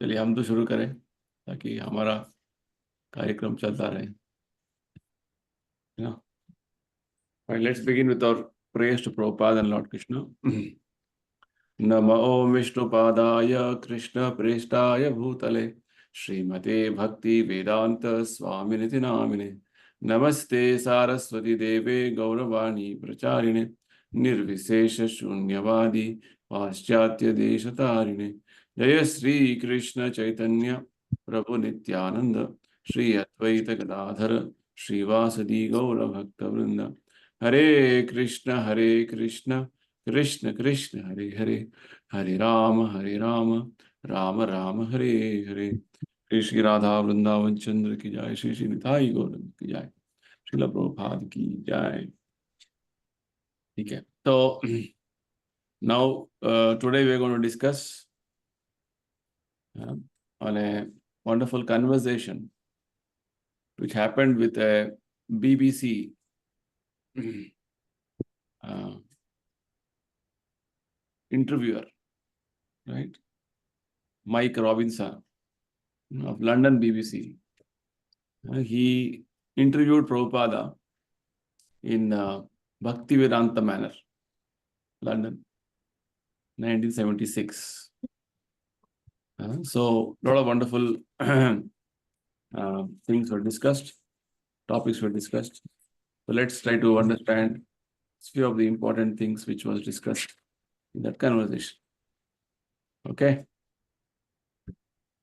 चलिए हम तो शुरू करें ताकि हमारा कार्यक्रम चलता रहे. Yeah. Right, let's begin with our prayers to Prabhupada and Lord Krishna. नमो विष्णुपादाय कृष्ण प्रेष्ठाय भूतले श्रीमते भक्ति वेदांत स्वामिनिति नामिने नमस्ते सारस्वती देवे गौरवाणी प्रचारिणे निर्विशेष शून्यवादी पाश्चात्य देशतारिणे जय श्री कृष्ण चैतन्य प्रभु नित्यानंद श्री अद्वैत गदाधर श्रीवासदि गौर भक्त वृंद हरे कृष्ण कृष्ण कृष्ण हरे हरे हरे राम राम राम हरे हरे. श्री राधा वृंदावन चंद्र की जय. श्री निताई गौरंग की जय. श्रील प्रभुपाद की जय. ठीक है, तो now today we are going to discuss on a wonderful conversation which happened with a BBC interviewer, right? Mike Robinson of London BBC. He interviewed Prabhupada in Bhaktivedanta Manor, London, 1976. So a lot of wonderful things were discussed, topics were discussed. So let's try to understand a few of the important things which was discussed in that conversation. Okay.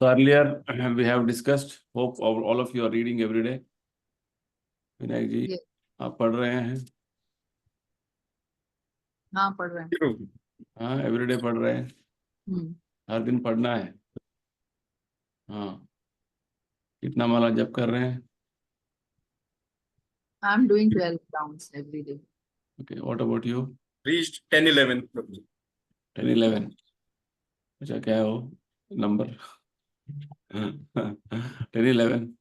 So earlier we have discussed, hope all of you are reading every day. Vinayak ji, Yes. आप पढ़ रहे हैं? हाँ, पढ़ रहे हैं. हाँ, everyday पढ़ रहे हैं. हर दिन पढ़ना है. हाँ, कितना माला जप कर रहे हैं? I'm doing 12 rounds every day. Okay, what about you? Reached 10-11. 10-11. अच्छा, क्या है वो number? 10-11.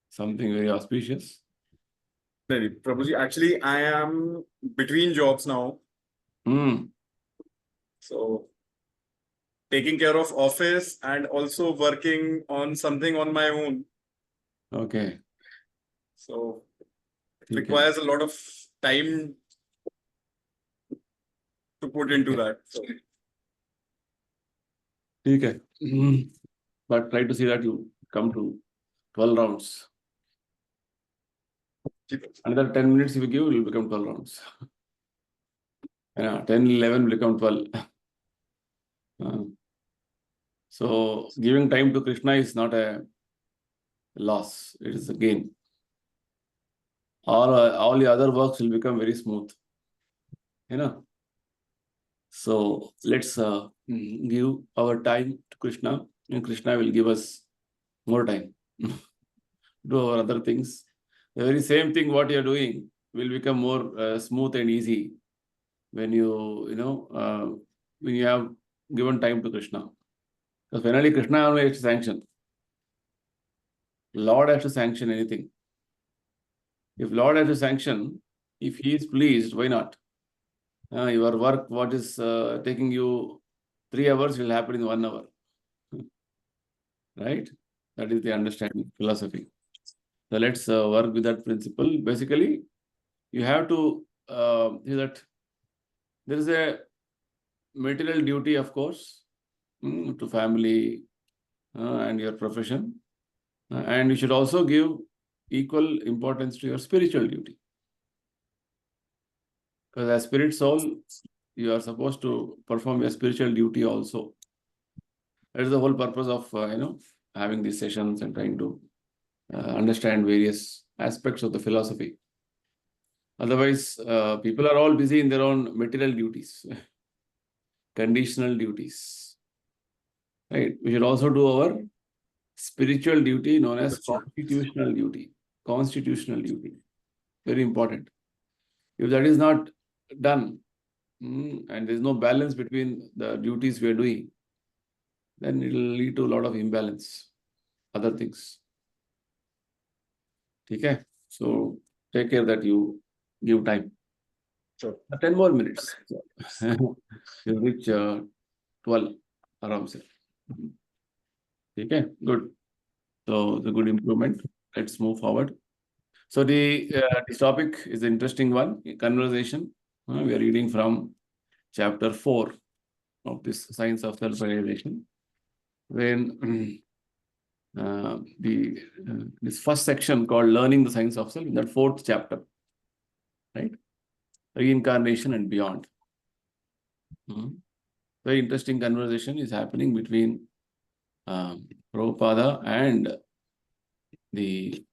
Something very auspicious. Prabhuji, actually, I am between jobs now. So, taking care of office and also working on something on my own. Okay. So, it Okay. requires a lot of time to put into that. So, ठीक है. But try to see that you come to 12 rounds. Another 10 minutes if you give, it will become 12 rounds. 10-11 will become 12. So giving time to Krishna is not a loss, it is a gain. All the other works will become very smooth. So let's give our time to Krishna, and Krishna will give us more time. Do our other things. The very same thing what you are doing will become more smooth and easy when you have given time to Krishna. Because finally Krishna only has to sanction. Lord has to sanction anything. If Lord has to sanction, if he is pleased, why not? Your work, what is taking you 3 hours, will happen in 1 hour. Right? That is the understanding, philosophy. So let's work with that principle. Basically, you have to see that there is a material duty, of course, to family and your profession. And you should also give equal importance to your spiritual duty. Because as spirit soul, you are supposed to perform your spiritual duty also. That is the whole purpose of having these sessions and trying to understand various aspects of the philosophy. Otherwise, people are all busy in their own material duties, conditional duties. Right? We should also do our spiritual duty known as constitutional duty. Constitutional duty. Very important. If that is not done, and there is no balance between the duties we are doing, then it will lead to a lot of imbalance, other things. Okay? So take care that you give time. Sure. 10 more minutes. You'll reach 12 around. Okay, good. So the good improvement. Let's move forward. So this topic is an interesting one. Conversation. We are reading from chapter 4 of this science of self-realization. When this first section called learning the science of self, in that fourth chapter, right? Reincarnation and beyond. Very interesting conversation is happening between Prabhupada and the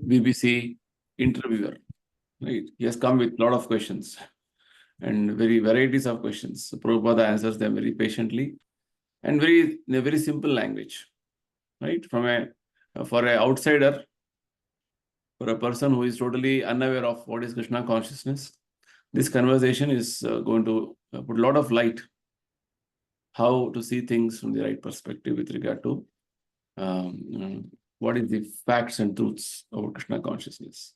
BBC interviewer. Right? He has come with a lot of questions and very varieties of questions. So Prabhupada answers them very patiently and in a very simple language. Right? For an outsider, for a person who is totally unaware of what is Krishna consciousness, this conversation is going to put a lot of light how to see things from the right perspective with regard to what is the facts and truths about Krishna consciousness.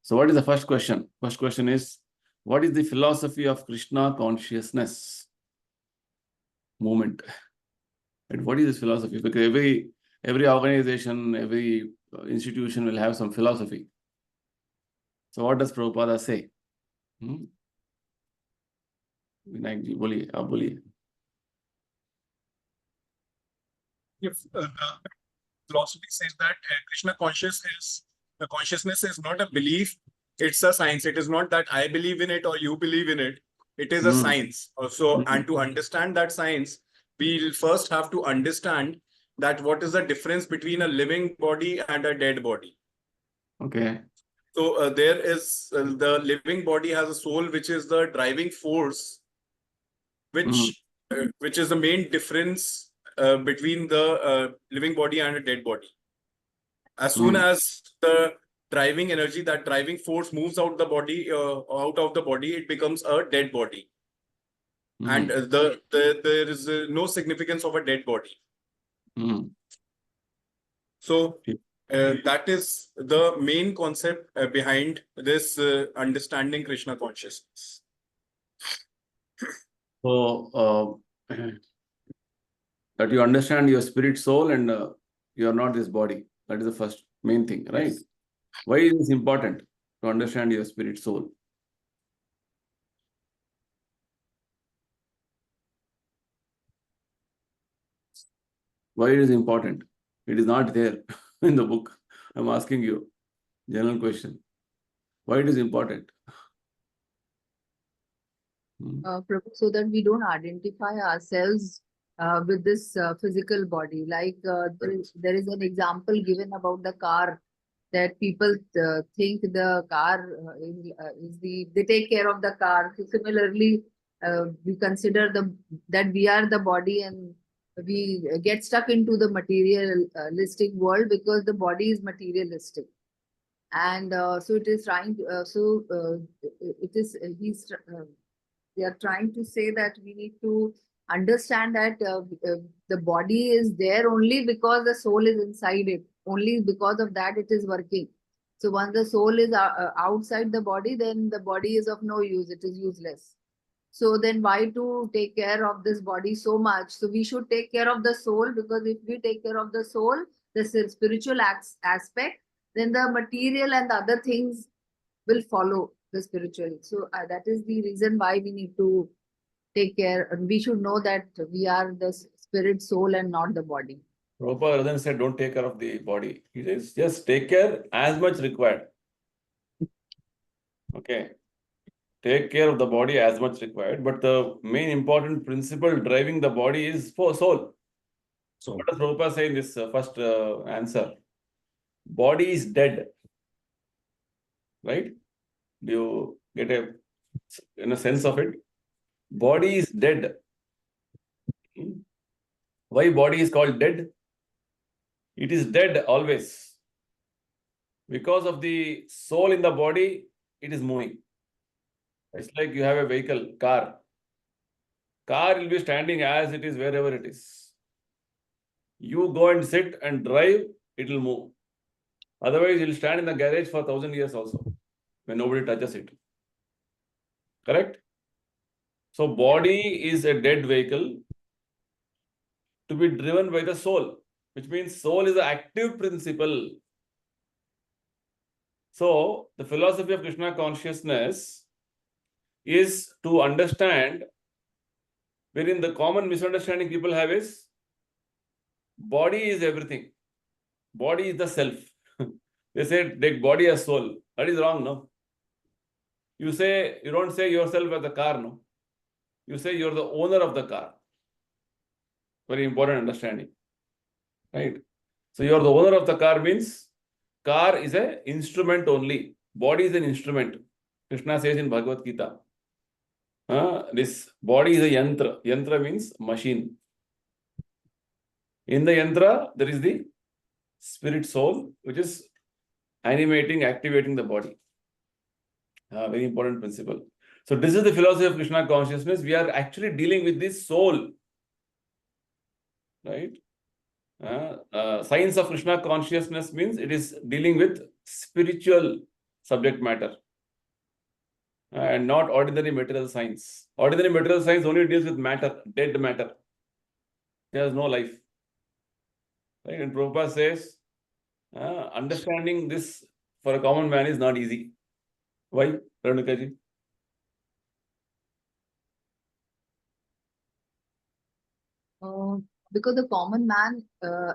So what is the first question? First question is, what is the philosophy of Krishna consciousness movement? And what is this philosophy? Because every organization, every institution will have some philosophy. So what does Prabhupada say? Vinayak ji, boliye, aap boliye. If philosophy says that Krishna consciousness is not a belief, it's a science. It is not that I believe in it or you believe in it. It is a science. So, and to understand that science, we'll first have to understand that what is the difference between a living body and a dead body. Okay. So there is the living body has a soul, which is the driving force, which is the main difference between the living body and a dead body. As soon as the driving energy, that driving force moves out of the body, it becomes a dead body. And there is no significance of a dead body. So that is the main concept behind this understanding Krishna consciousness. So that you understand your spirit, soul, and you are not this body. That is the first main thing, right? Yes. Why is this important to understand your spirit, soul? Why it is important? It is not there in the book. I'm asking you, general question. Why it is important? Prabhu, so that we don't identify ourselves with this physical body. Like there is an example given about the car, that people think the car they take care of the car. So similarly, we consider that we are the body, and we get stuck into the materialistic world because the body is materialistic. And so it is trying to, it is they are trying to say that we need to understand that the body is there only because the soul is inside it. Only because of that it is working. So once the soul is outside the body, then the body is of no use. It is useless. So then why to take care of this body so much? So we should take care of the soul, because if we take care of the soul, the spiritual aspect, then the material and the other things will follow the spiritual. So that is the reason why we need to take care, and we should know that we are the spirit, soul, and not the body. Prabhupada then said, don't take care of the body. He says, just take care as much required. Okay. Take care of the body as much required. But the main important principle driving the body is for soul. So what does Prabhupada say in this first answer? Body is dead. Right? Do you get a sense of it? Body is dead. Why body is called dead? It is dead always. Because of the soul in the body, it is moving. It's like you have a vehicle, car. Car will be standing as it is wherever it is. You go and sit and drive, it will move. Otherwise, it will stand in the garage for 1,000 years also, when nobody touches it. Correct? So body is a dead vehicle to be driven by the soul, which means soul is an active principle. So the philosophy of Krishna consciousness is to understand, wherein the common misunderstanding people have is body is everything. Body is the self. They say take body as soul. That is wrong, no? You don't say yourself as the car, no? You say you're the owner of the car. Very important understanding, right? So you're the owner of the car means car is an instrument only. Body is an instrument. Krishna says in Bhagavad Gita, this body is a yantra. Yantra means machine. In the yantra, there is the spirit soul, which is animating, activating the body. Very important principle. So this is the philosophy of Krishna consciousness. We are actually dealing with this soul, right? Science of Krishna consciousness means it is dealing with spiritual subject matter and not ordinary material science. Ordinary material science only deals with matter, dead matter. There is no life. Right? And Prabhupada says, understanding this for a common man is not easy. Why, Ranukaji? Because the common man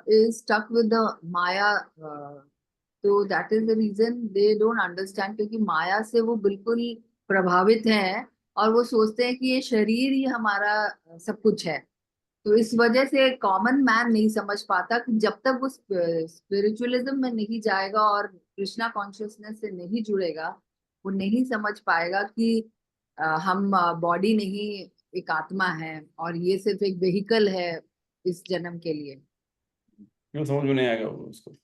is stuck with the Maya. So that is the reason they don't understand, क्योंकि माया से वो बिल्कुल प्रभावित हैं और वो सोचते हैं कि ये शरीर ही हमारा सब कुछ है। तो इस वजह से कॉमन मैन नहीं समझ पाता कि जब तक वो स्पिरिचुअलिज्म में नहीं जाएगा और कृष्णा कॉन्शियसनेस से नहीं जुड़ेगा, वो नहीं समझ पाएगा कि हम बॉडी नहीं, एक आत्मा है और ये सिर्फ एक व्हीकल है इस जन्म के लिए। क्यों समझ में नहीं आएगा उसको?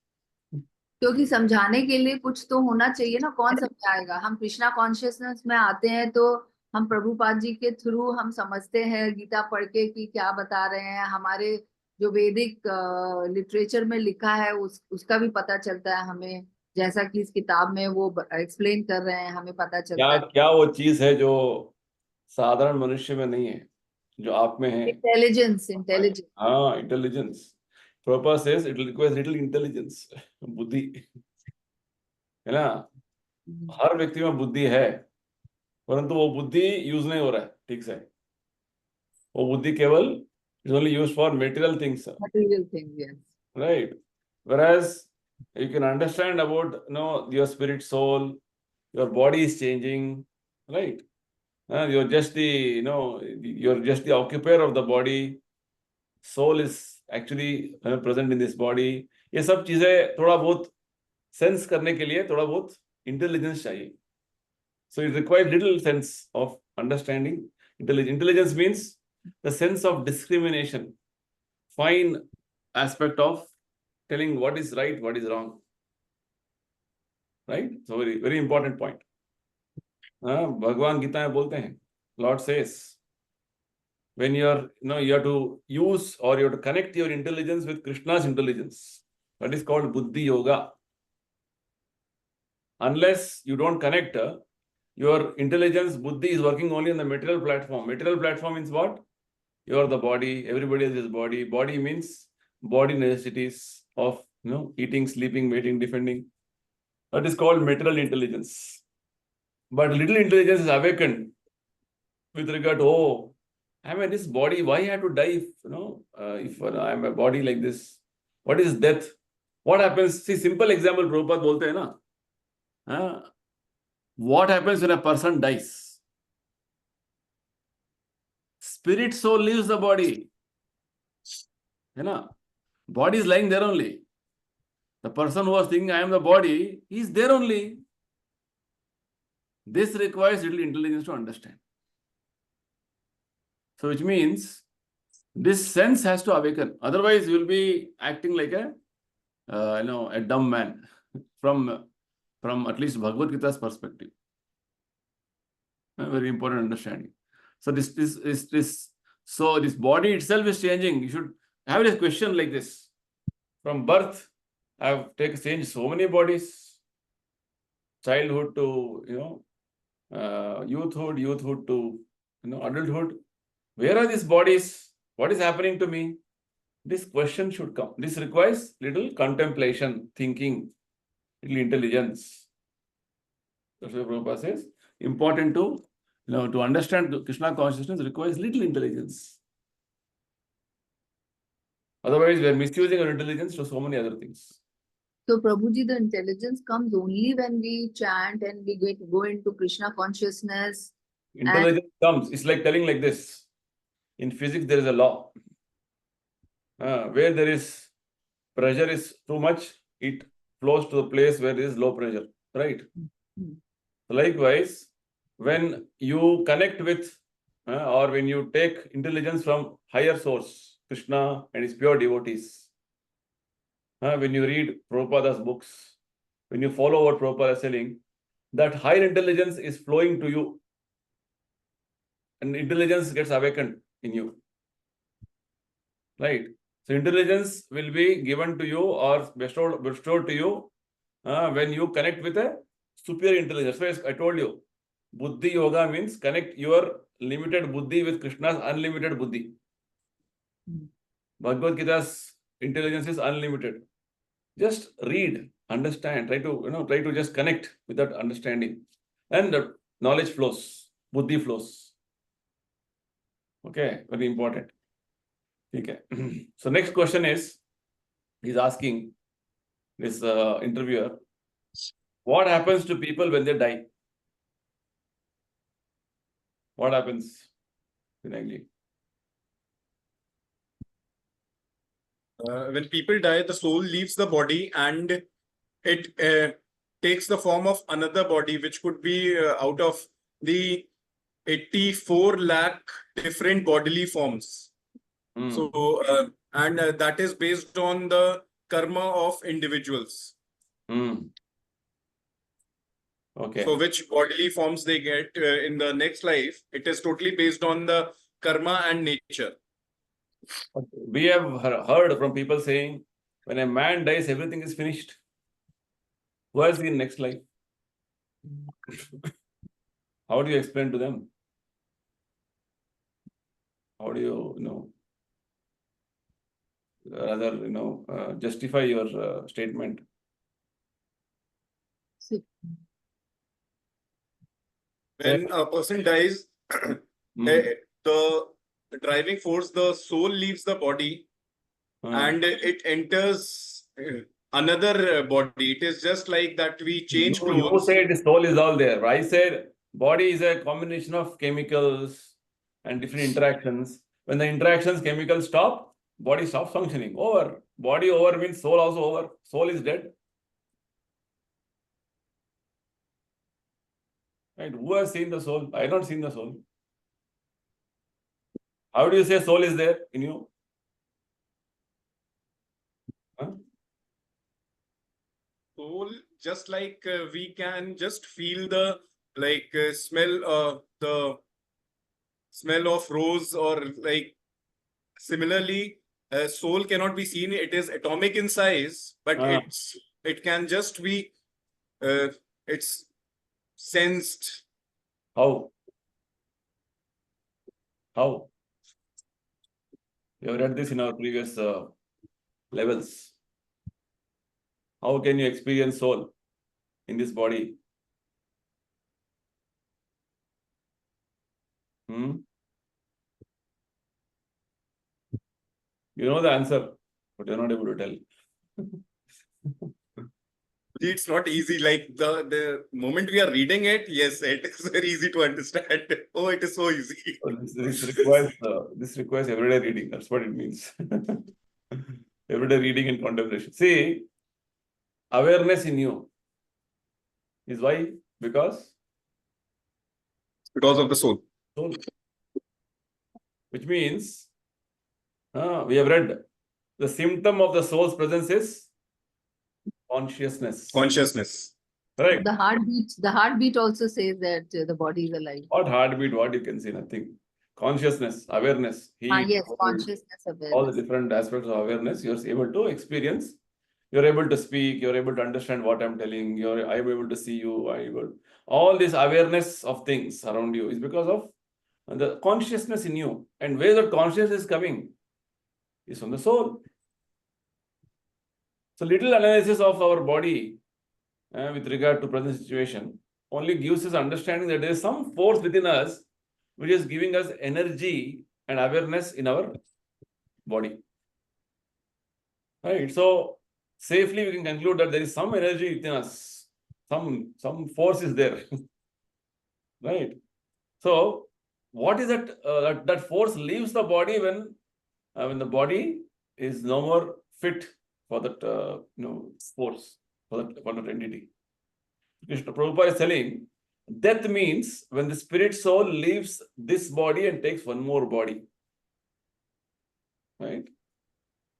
क्योंकि समझाने के लिए कुछ तो होना चाहिए ना, कौन समझाएगा? हम कृष्णा कॉन्शियसनेस में आते हैं तो हम प्रभुपाद जी के थ्रू हम समझते हैं गीता पढ़ के कि क्या बता रहे हैं, हमारे जो वैदिक लिटरेचर में लिखा है उसका भी पता चलता है हमें, जैसा कि इस किताब में वो एक्सप्लेन कर रहे हैं, हमें पता चलता है। क्या वो चीज है जो साधारण मनुष्य में नहीं है, जो आप में है? इंटेलिजेंस। हाँ, intelligence. Prabhupada says it requires little intelligence, बुद्धि, है ना? हर व्यक्ति में बुद्धि है, परंतु वो बुद्धि यूज नहीं हो रहा है ठीक से। वो बुद्धि केवल is only used for material things, yes. right? Whereas you can understand about your spirit soul, your body is changing, right? You're just the occupier of the body. Soul is actually present in this body. ये सब चीजें थोड़ा बहुत sense करने के लिए थोड़ा बहुत इंटेलिजेंस चाहिए. So it requires little sense of understanding. Intelligence means the sense of discrimination, fine aspect of telling what is right, what is wrong. Right? So very, very important point. भगवान गीता में बोलते हैं, Lord says, when you have to use or you have to connect your intelligence with Krishna's intelligence. That is called Buddhi Yoga. Unless you don't connect, your intelligence, Buddhi, is working only on the material platform. Material platform means what? You are the body, everybody else is body. Body means body necessities of eating, sleeping, mating, defending. That is called material intelligence. But little intelligence is awakened with regard to, this body, why I have to die if I am a body like this? What is death? What happens? See, simple example, Prabhupada bolte hai na. What happens when a person dies? Spirit soul leaves the body. Body is lying there only. The person who was thinking, I am the body, he is there only. This requires little intelligence to understand. So which means this sense has to awaken. Otherwise, you will be acting like a dumb man from at least Bhagavad Gita's perspective. A very important understanding. So this body itself is changing. You should have a question like this. From birth, I have changed so many bodies. Childhood to youthhood to adulthood, where are these bodies? What is happening to me? This question should come. This requires little contemplation, thinking, little intelligence. That's why Prabhupada says, important to understand Krishna consciousness requires little intelligence. Otherwise, we are misusing our intelligence to so many other things. So Prabhuji, the intelligence comes only when we chant and we go into Krishna consciousness. Intelligence comes. It's like telling like this. In physics, there is a law. Where there is pressure is too much, it flows to the place where there is low pressure. Right? Likewise, when you connect with or when you take intelligence from higher source, Krishna and his pure devotees, when you read Prabhupada's books, when you follow what Prabhupada is saying, that higher intelligence is flowing to you and intelligence gets awakened in you. Right? So intelligence will be given to you or bestowed to you when you connect with a superior intelligence. So I told you, Buddhi Yoga means connect your limited Buddhi with Krishna's unlimited Buddhi. Bhagavad Gita's intelligence is unlimited. Just read, understand, try to just connect with that understanding. And the knowledge flows, Buddhi flows. Okay, very important. Okay. So next question is, he's asking this interviewer, what happens to people when they die? What happens, Vinayji? When people die, the soul leaves the body and it takes the form of another body, which could be out of the 84 lakh different bodily forms. So, and that is based on the karma of individuals. Okay. So, which bodily forms they get in the next life, it is totally based on the karma and nature. We have heard from people saying, when a man dies, everything is finished. Who has the next life? How do you explain to them? How do you, justify your statement? When a person dies, the driving force, the soul leaves the body and it enters another body. It is just like that we change clothes. You said the soul is all there. I said body is a combination of chemicals and different interactions. When the interactions, chemicals stop, body stops functioning. Over. Body over means soul also over. Soul is dead. Right? Who has seen the soul? I have not seen the soul. How do you say soul is there in you? Soul, just like we can just feel the smell of rose, or like similarly, soul cannot be seen. It is atomic in size, but it can just be it's sensed. How? You have read this in our previous levels. How can you experience soul in this body? You know the answer, but you're not able to tell. It's not easy. Like the moment we are reading it, yes, it is very easy to understand. Oh, it is so easy. This requires everyday reading. That's what it means. Everyday reading and contemplation. See, awareness in you is why? Because of the soul. Which means we have read the symptom of the soul's presence is consciousness. Right. The heartbeat also says that the body is alive. What heartbeat? What you can see? Nothing. Consciousness, awareness. Yes, consciousness, awareness. All the different aspects of awareness, you're able to experience. You're able to speak. You're able to understand what I'm telling. I'm able to see you. All this awareness of things around you is because of And the consciousness in you. And where that consciousness is coming is from the soul. So little analysis of our body with regard to present situation only gives us understanding that there is some force within us which is giving us energy and awareness in our body. Right? So safely we can conclude that there is some energy within us. Some force is there. Right? So what is that? That force leaves the body when the body is no more fit for that force, for that entity. Krishna Prabhupada is telling, death means when the spirit soul leaves this body and takes one more body. Right?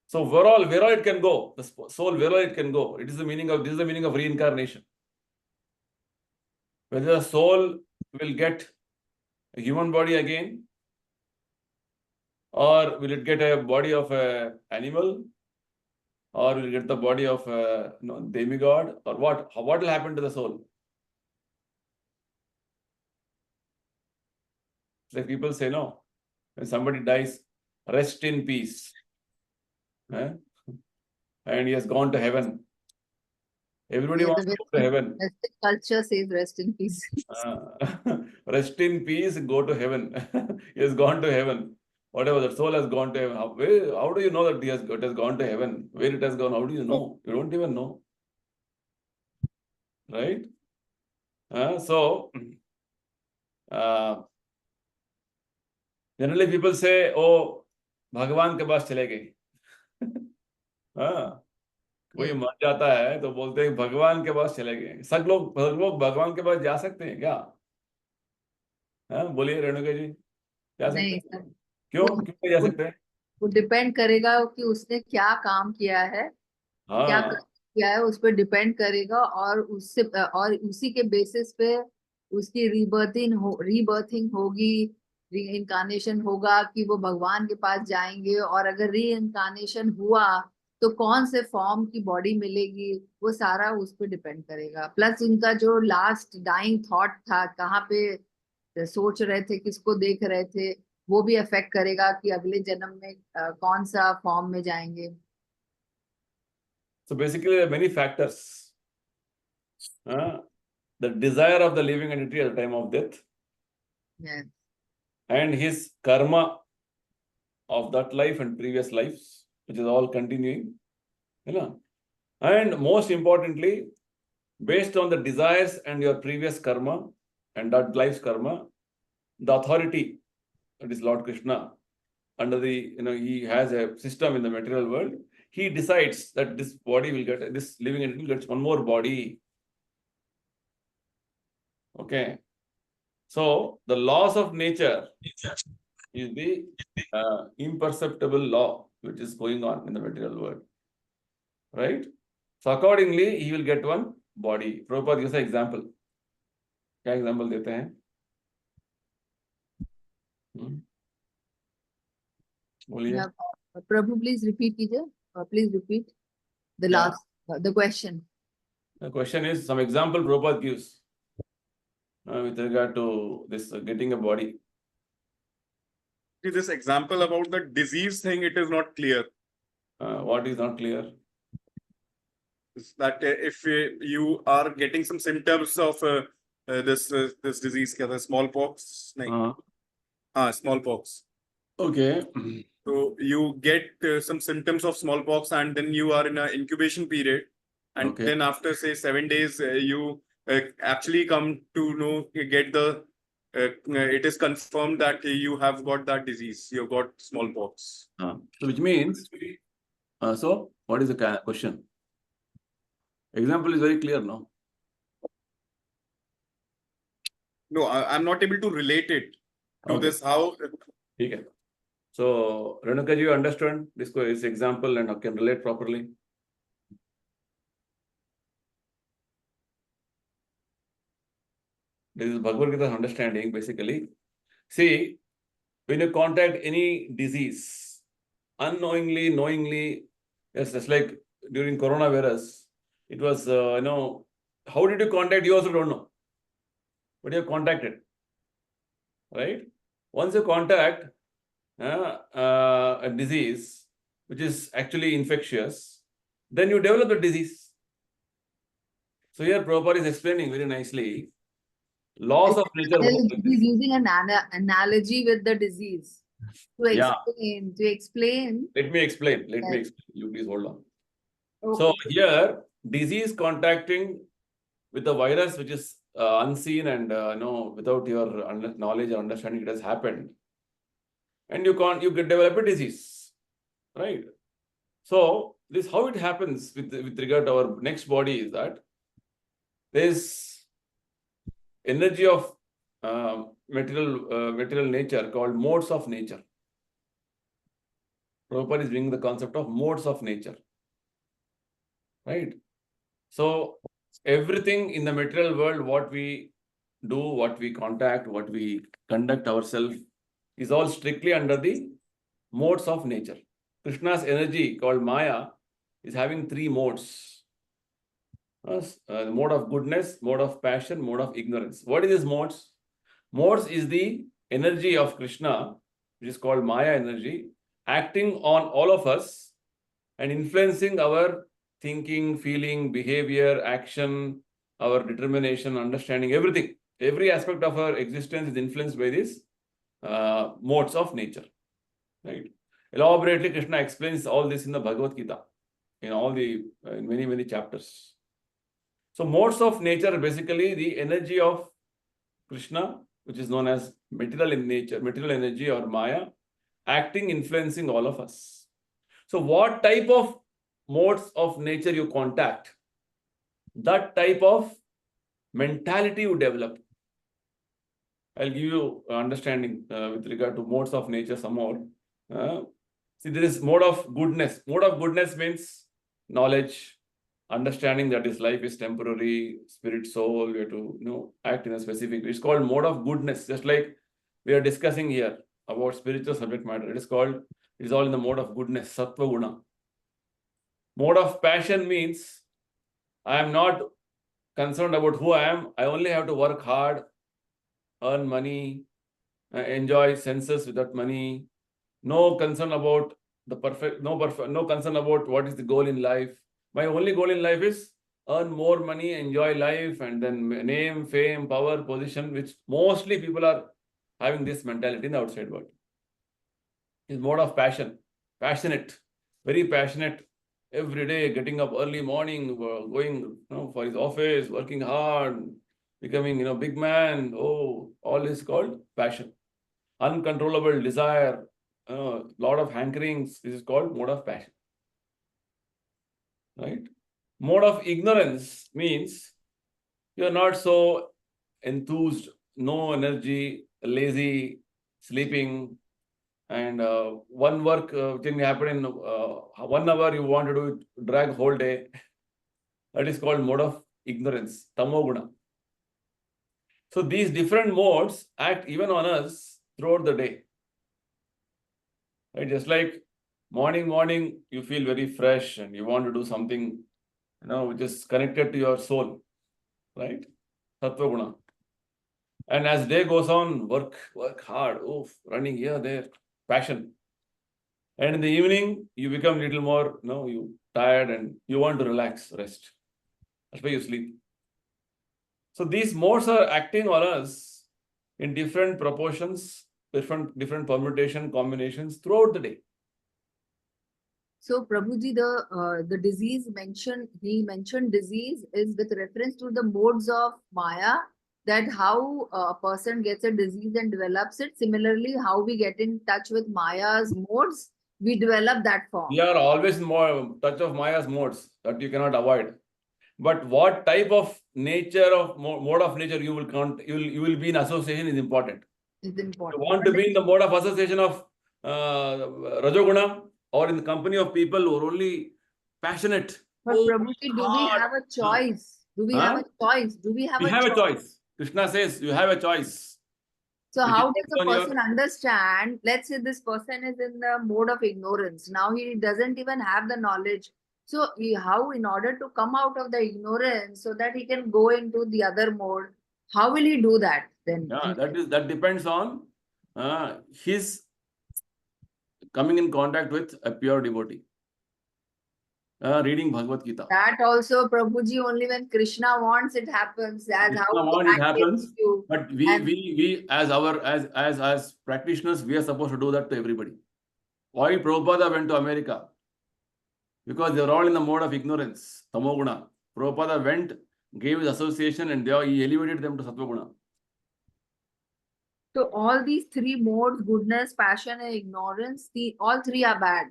So where all it can go, the soul, where all it can go. This is the meaning of reincarnation. Whether the soul will get a human body again, or will it get a body of an animal, or will it get the body of a demigod, or what? What will happen to the soul? Like people say, no, when somebody dies, rest in peace. And he has gone to heaven. Everybody wants to go to heaven. Western culture says rest in peace. Rest in peace, go to heaven. He has gone to heaven. Whatever, the soul has gone to heaven. How do you know that it has gone to heaven? Where it has gone, how do you know? You don't even know. Right? So, generally people say, oh, भगवान के पास चले गए. कोई मर जाता है तो बोलते हैं भगवान के पास चले गए. सब लोग भगवान के पास जा सकते हैं क्या? बोलिए रेणुका जी, जा सकते हैं? नहीं, क्यों नहीं जा सकते? वो डिपेंड करेगा कि उसने क्या काम किया है, क्या किया है, उस पर डिपेंड करेगा, और उससे और उसी के बेसिस पे उसकी रीबर्थिंग होगी, री इनकारनेशन होगा कि वो भगवान के पास जाएंगे, और अगर री इनकारनेशन हुआ तो कौन से फॉर्म की बॉडी मिलेगी, वो सारा उस पर डिपेंड करेगा. प्लस उनका जो लास्ट डाइंग थॉट था, कहाँ पे सोच रहे थे, किसको देख रहे थे, वो भी अफेक्ट करेगा कि अगले जन्म में कौन सा फॉर्म में जाएंगे. So basically there are many factors. The desire of the living entity at the time of death. Yes. And his karma of that life and previous lives, which is all continuing. And most importantly, based on the desires and your previous karma and that life's karma, the authority, that is Lord Krishna, under the, he has a system in the material world. He decides that this body will get, this living entity will get one more body. Okay. So the laws of nature is the imperceptible law which is going on in the material world. Right? So accordingly, he will get one body. Prabhupada gives an example. क्या example देते हैं? बोलिए. Prabhu, please repeat कीजिए. Please repeat the last, the question. The question is, some example Prabhupada gives with regard to this getting a body. This example about the disease thing, it is not clear. What is not clear? Is that if you are getting some symptoms of this disease, smallpox, smallpox. Okay. So you get some symptoms of smallpox, and then you are in an incubation period, and then after say 7 days, you actually come to get the. It is confirmed that you have got that disease. You have got smallpox. So which means, so what is the question? Example is very clear, no? No, I'm not able to relate it to this. How? Okay. So Renuka, you understand this example and can relate properly? This is Bhagavad Gita understanding, basically. See, when you contact any disease, unknowingly, knowingly, yes, just like during coronavirus, it was, how did you contact? You also don't know. But you have contacted, right? Once you contact a disease which is actually infectious, then you develop the disease. So here Prabhupada is explaining very nicely laws of nature work like He's this. using an analogy with the disease to Yeah. explain. Let me explain. Let me Yes. explain. You please hold on. Okay. So here, disease contacting with the virus which is unseen and without your knowledge or understanding, it has happened, and you can develop a disease, right? So this how it happens with regard to our next body is that there's energy of material nature called modes of nature. Prabhupada is bringing the concept of modes of nature, right? So everything in the material world, what we do, what we contact, what we conduct ourselves, is all strictly under the modes of nature. Krishna's energy called Maya is having three modes. The mode of goodness, mode of passion, mode of ignorance. What is this modes? Modes is the energy of Krishna, which is called Maya energy, acting on all of us and influencing our thinking, feeling, behavior, action, our determination, understanding, everything. Every aspect of our existence is influenced by these modes of nature. Right? Elaborately, Krishna explains all this in the Bhagavad Gita, in all the in many chapters. So modes of nature are basically the energy of Krishna, which is known as material in nature, material energy or Maya, acting, influencing all of us. So what type of modes of nature you contact, that type of mentality you develop. I'll give you understanding with regard to modes of nature some more. See, there is mode of goodness. Mode of goodness means knowledge, understanding that this life is temporary, spirit, soul, we have to act in a specific way. It's called mode of goodness, just like we are discussing here about spiritual subject matter. It is all in the mode of goodness, sattva guna. Mode of passion means I am not concerned about who I am. I only have to work hard, earn money, enjoy senses without money. No concern about no concern about what is the goal in life. My only goal in life is earn more money, enjoy life, and then name, fame, power, position, which mostly people are having this mentality in the outside world. Is mode of passion, passionate, very passionate, every day getting up early morning, going for his office, working hard, becoming big man. Oh, all is called passion. Uncontrollable desire, lot of hankerings. This is called mode of passion. Right? Mode of ignorance means you are not so enthused, no energy, lazy, sleeping, and one work thing happen in 1 hour, you want to do it, drag whole day. That is called mode of ignorance, tamoguna. So these different modes act even on us throughout the day. Right? Just like morning, you feel very fresh and you want to do something, which is connected to your soul, right? Sattva guna. And as day goes on, work hard, running here, there, passion. And in the evening, you become a little more, you tired and you want to relax, rest. That's why you sleep. So these modes are acting on us in different proportions, different permutation combinations throughout the day. So Prabhuji, the disease he mentioned disease is with reference to the modes of Maya, that how a person gets a disease and develops it. Similarly, how we get in touch with Maya's modes, we develop that form. We are always in more touch of Maya's modes that you cannot avoid. But what type of nature of mode of nature you will be in association is important. It's important. You want to be in the mode of association of Rajoguna or in the company of people who are only passionate. But Prabhuji, do we have a choice? Do we have a choice? Do we have a choice? Krishna says you have a choice. So how does a person understand? Let's say this person is in the mode of ignorance. Now he doesn't even have the knowledge. So how, in order to come out of the ignorance so that he can go into the other mode, how will he do that then? Yeah, that depends on he's coming in contact with a pure devotee, reading Bhagavad Gita. That also, Prabhuji, only when Krishna wants it happens. As how Krishna he wants, it mandates happens. you. But And- we as practitioners, we are supposed to do that to everybody. Why Prabhupada went to America? Because they were all in the mode of ignorance, tamoguna. Prabhupada went, gave his association, and he elevated them to sattva-guna. So all these three modes, goodness, passion, and ignorance, all three are bad.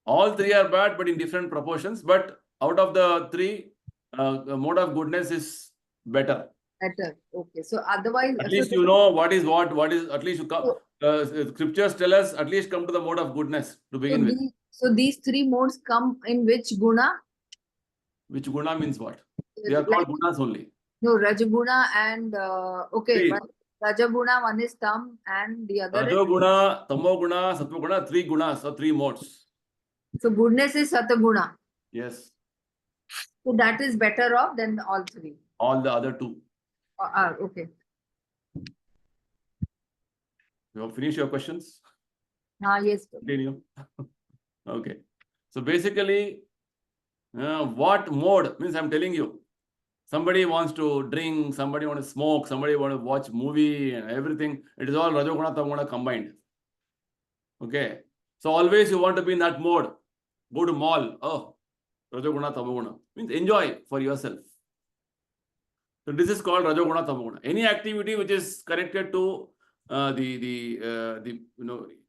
All three are bad, but in different proportions. But out of the three, the mode of goodness is better. Better. Okay. So otherwise, At so least you know what is what is. At least you come. Scriptures tell us at least come to the mode of goodness to begin with. So these three modes come in which guna? Which guna means what? They are called gunas only. No, Rajaguna and okay, Three. but Rajaguna, one is tam, and the other is. Rajoguna, tamoguna, sattva-guna, three gunas or three modes. So goodness is Sataguna. Yes. So that is better off than all three. All the other two. Okay. You have finished your questions? Yes. Continue. Okay. So basically, what mode means I'm telling you. Somebody wants to drink, somebody wants to smoke, somebody wants to watch movie and everything. It is all Rajoguna, Tamoguna combined. Okay. So always you want to be in that mode. Go to mall. Oh, Rajoguna, Tamoguna. Means enjoy for yourself. So this is called Rajoguna, Tamoguna. Any activity which is connected to the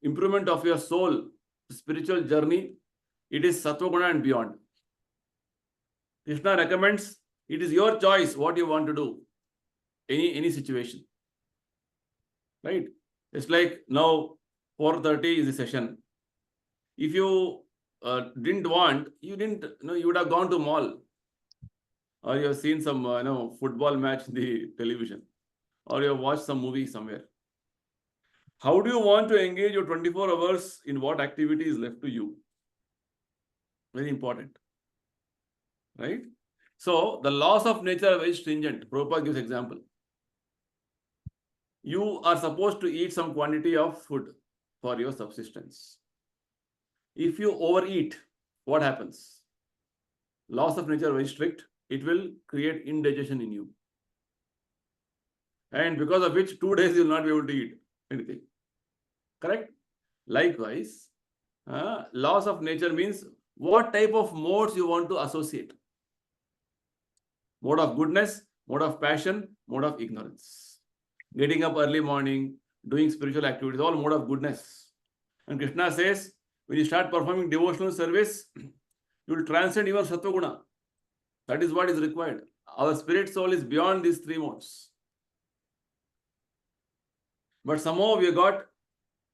improvement of your soul, spiritual journey, it is Sattva-guna and beyond. Krishna recommends it is your choice what you want to do. Any situation. Right? It's like now 4:30 is the session. If you didn't want, you would have gone to mall. Or you have seen some football match in the television. Or you have watched some movie somewhere. How do you want to engage your 24 hours in what activity is left to you? Very important. Right? So, the laws of nature are very stringent. Prabhupada gives example. You are supposed to eat some quantity of food for your subsistence. If you overeat, what happens? Laws of nature are very strict. It will create indigestion in you. And because of which 2 days you will not be able to eat anything. Correct? Likewise, laws of nature means what type of modes you want to associate. Mode of goodness, mode of passion, mode of ignorance. Getting up early morning, doing spiritual activities, all mode of goodness. And Krishna says, when you start performing devotional service, you will transcend your sattva-guna. That is what is required. Our spirit soul is beyond these three modes. But somehow we got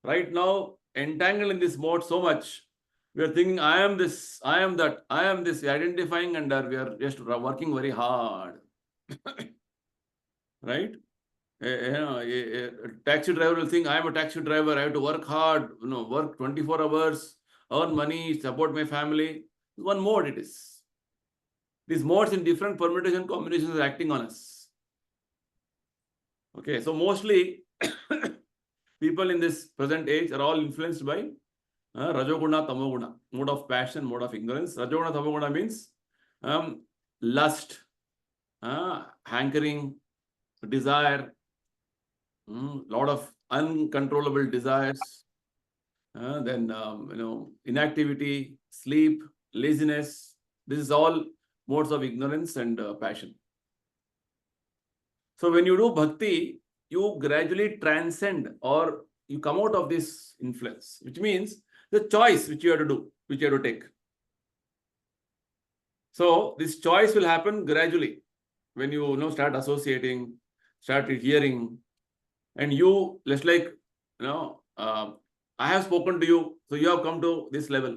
right now entangled in this mode so much. We are thinking, I am this, I am that, I am this. We are identifying and we are just working very hard. Right? A taxi driver will think, I am a taxi driver. I have to work hard, work 24 hours, earn money, support my family. One mode it is. These modes in different permutation combinations are acting on us. Okay, so mostly people in this present age are all influenced by Rajoguna, Tamoguna, mode of passion, mode of ignorance. Rajoguna, Tamoguna means lust, hankering, desire, lot of uncontrollable desires, then inactivity, sleep, laziness. This is all modes of ignorance and passion. So when you do bhakti, you gradually transcend or you come out of this influence, which means the choice which you have to do, which you have to take. So this choice will happen gradually when you start associating, start hearing, and you, let's like, I have spoken to you, so you have come to this level.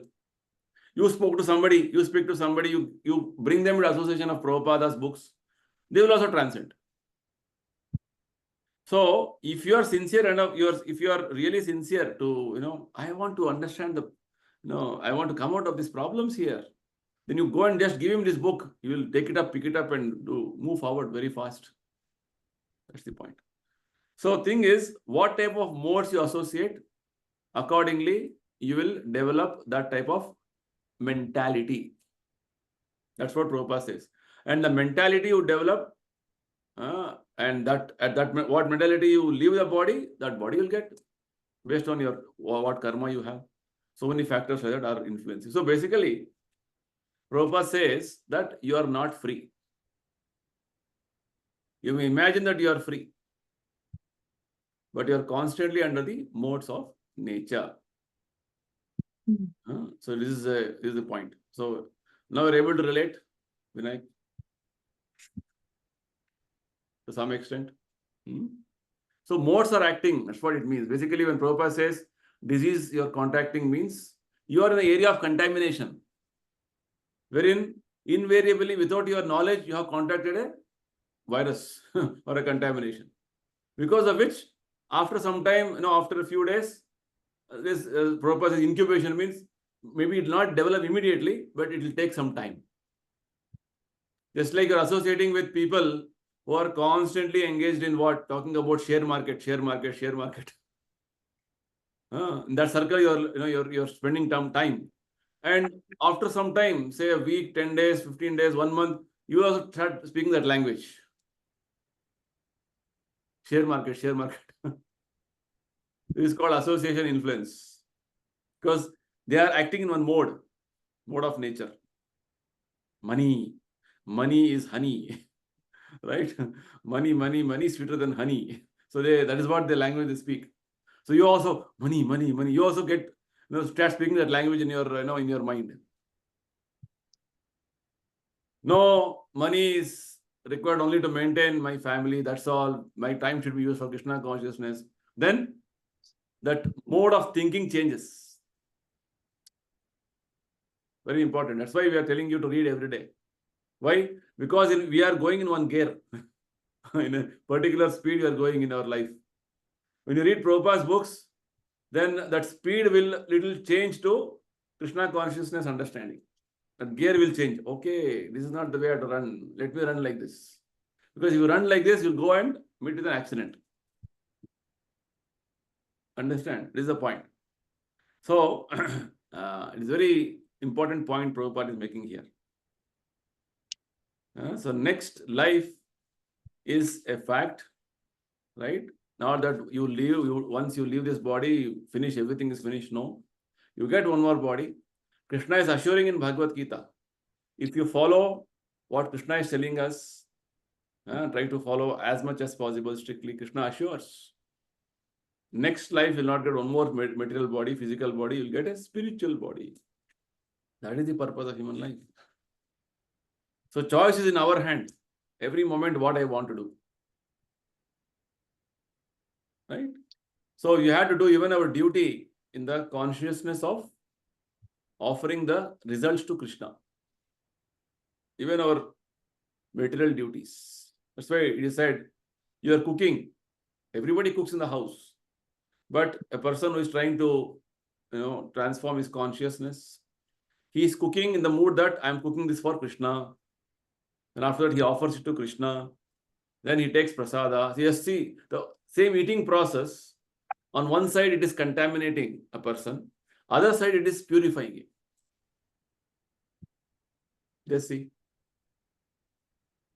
You spoke to somebody, you speak to somebody, you bring them to association of Prabhupada's books, they will also transcend. So if you are sincere enough, if you are really sincere to, I want to understand I want to come out of these problems here, then you go and just give him this book. He will take it up, pick it up and move forward very fast. That's the point. So thing is, what type of modes you associate, accordingly, you will develop that type of mentality. That's what Prabhupada says. And the mentality you develop, and that at that what mentality you leave the body, that body will get based on your what karma you have. So many factors like that are influencing. So basically, Prabhupada says that you are not free. You may imagine that you are free, but you are constantly under the modes of nature. So this is the point. So now you're able to relate, Vinay, to some extent. So modes are acting. That's what it means. Basically, when Prabhupada says disease you're contracting, means you are in the area of contamination, wherein invariably, without your knowledge, you have contracted a virus or a contamination, because of which, after some time, after a few days, this Prabhupada says incubation means maybe it will not develop immediately, but it will take some time. Just like you're associating with people who are constantly engaged in what? Talking about share market. In that circle, you're spending time. And after some time, say a week, 10 days, 15 days, 1 month, you also start speaking that language. Share market. This is called association influence. Because they are acting in one mode of nature. Money is honey. Right? Money sweeter than honey. So that is what the language they speak. So you also money. You also get start speaking that language in your in your mind. No, money is required only to maintain my family. That's all. My time should be used for Krishna consciousness. Then that mode of thinking changes. Very important. That's why we are telling you to read every day. Why? Because we are going in one gear. In a particular speed we are going in our life. When you read Prabhupada's books, then that speed will little change to Krishna consciousness understanding. That gear will change. Okay, this is not the way to run. Let me run like this. Because if you run like this, you'll go and meet with an accident. Understand? This is the point. So, it is a very important point Prabhupada is making here. So, next life is a fact, right? Not that you leave, once you leave this body, you finish, everything is finished. No. You get one more body. Krishna is assuring in Bhagavad Gita, if you follow what Krishna is telling us, try to follow as much as possible strictly, Krishna assures. Next life will not get one more material body, physical body, you'll get a spiritual body. That is the purpose of human life. So choice is in our hand. Every moment what I want to do. Right? So you have to do even our duty in the consciousness of offering the results to Krishna. Even our material duties. That's why it is said, you are cooking. Everybody cooks in the house. But a person who is trying to transform his consciousness, he is cooking in the mood that I am cooking this for Krishna. And after that, he offers it to Krishna. Then he takes prasada. So you see, the same eating process, on one side it is contaminating a person, other side it is purifying it. Just see.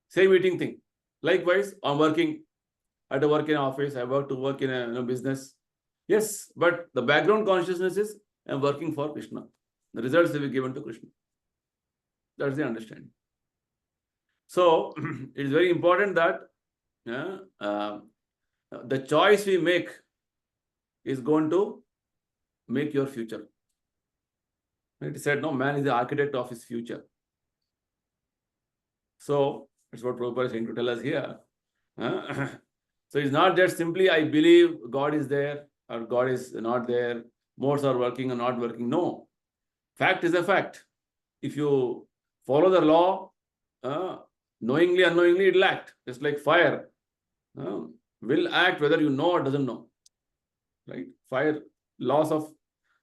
Same eating thing. Likewise, I'm working. I have to work in an office. I work to work in a business. Yes, but the background consciousness is I'm working for Krishna. The results will be given to Krishna. That's the understanding. So it is very important that the choice we make is going to make your future. It said, no, man is the architect of his future. So that's what Prabhupada is trying to tell us here. So it's not just simply I believe God is there or God is not there, modes are working or not working. No. Fact is a fact. If you follow the law, knowingly, unknowingly, it will act. Just like fire will act whether you know or doesn't know. Right? Fire, laws of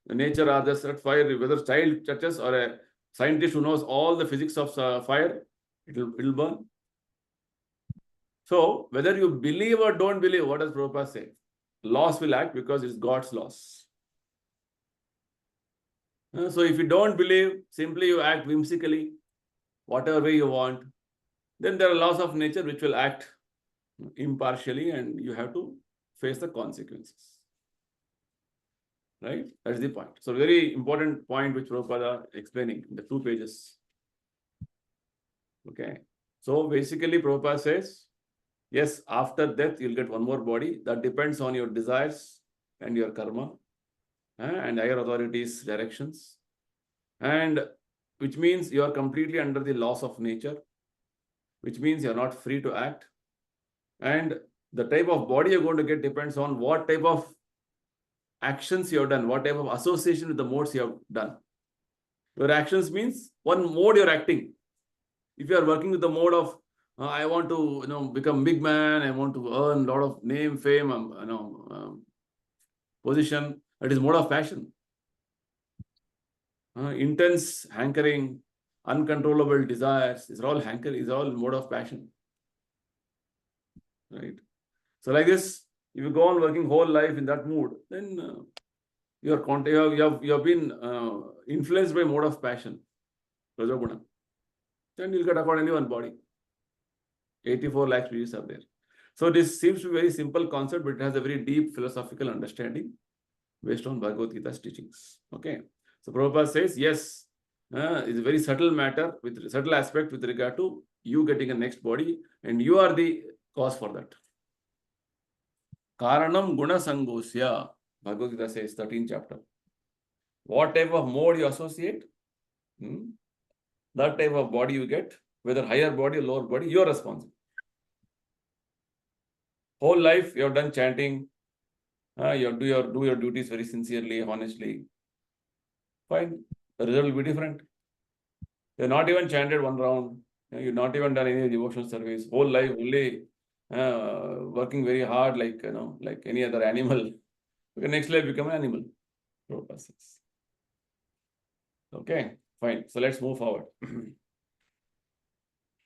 nature are just that fire, whether child touches or a scientist who knows all the physics of fire, it will burn. So, whether you believe or don't believe, what does Prabhupada say? Laws will act because it's God's laws. So, if you don't believe, simply you act whimsically, whatever way you want, then there are laws of nature which will act impartially and you have to face the consequences. Right? That's the point. So, very important point which Prabhupada explaining in the 2 pages. Okay. So, basically, Prabhupada says, yes, after death, you'll get one more body. That depends on your desires and your karma and higher authorities' directions. And which means you are completely under the laws of nature, which means you're not free to act. And the type of body you're going to get depends on what type of actions you have done, what type of association with the modes you have done. Your actions means one mode you're acting. If you are working with the mode of I want to become big man, I want to earn a lot of name, fame, position, that is mode of passion. Intense hankering, uncontrollable desires, is all hankering, is all mode of passion. Right? So like this, if you go on working whole life in that mood, then you have been influenced by mode of passion, Rajoguna. Then you'll get accordingly one body. 84 lakh views are there. So this seems to be a very simple concept, but it has a very deep philosophical understanding based on Bhagavad Gita's teachings. Okay. So Prabhupada says, yes, it's a very subtle matter, with subtle aspect with regard to you getting a next body, and you are the cause for that. Karanam guna sangosya, Bhagavad Gita says, 13th chapter. What type of mode you associate, that type of body you get, whether higher body or lower body, you are responsible. Whole life you have done chanting, you do your duties very sincerely, honestly. Fine, the result will be different. You're not even chanted one round. You've not even done any devotional service. Whole life only working very hard, like any other animal. Okay, next life become an animal. Okay, fine. So let's move forward.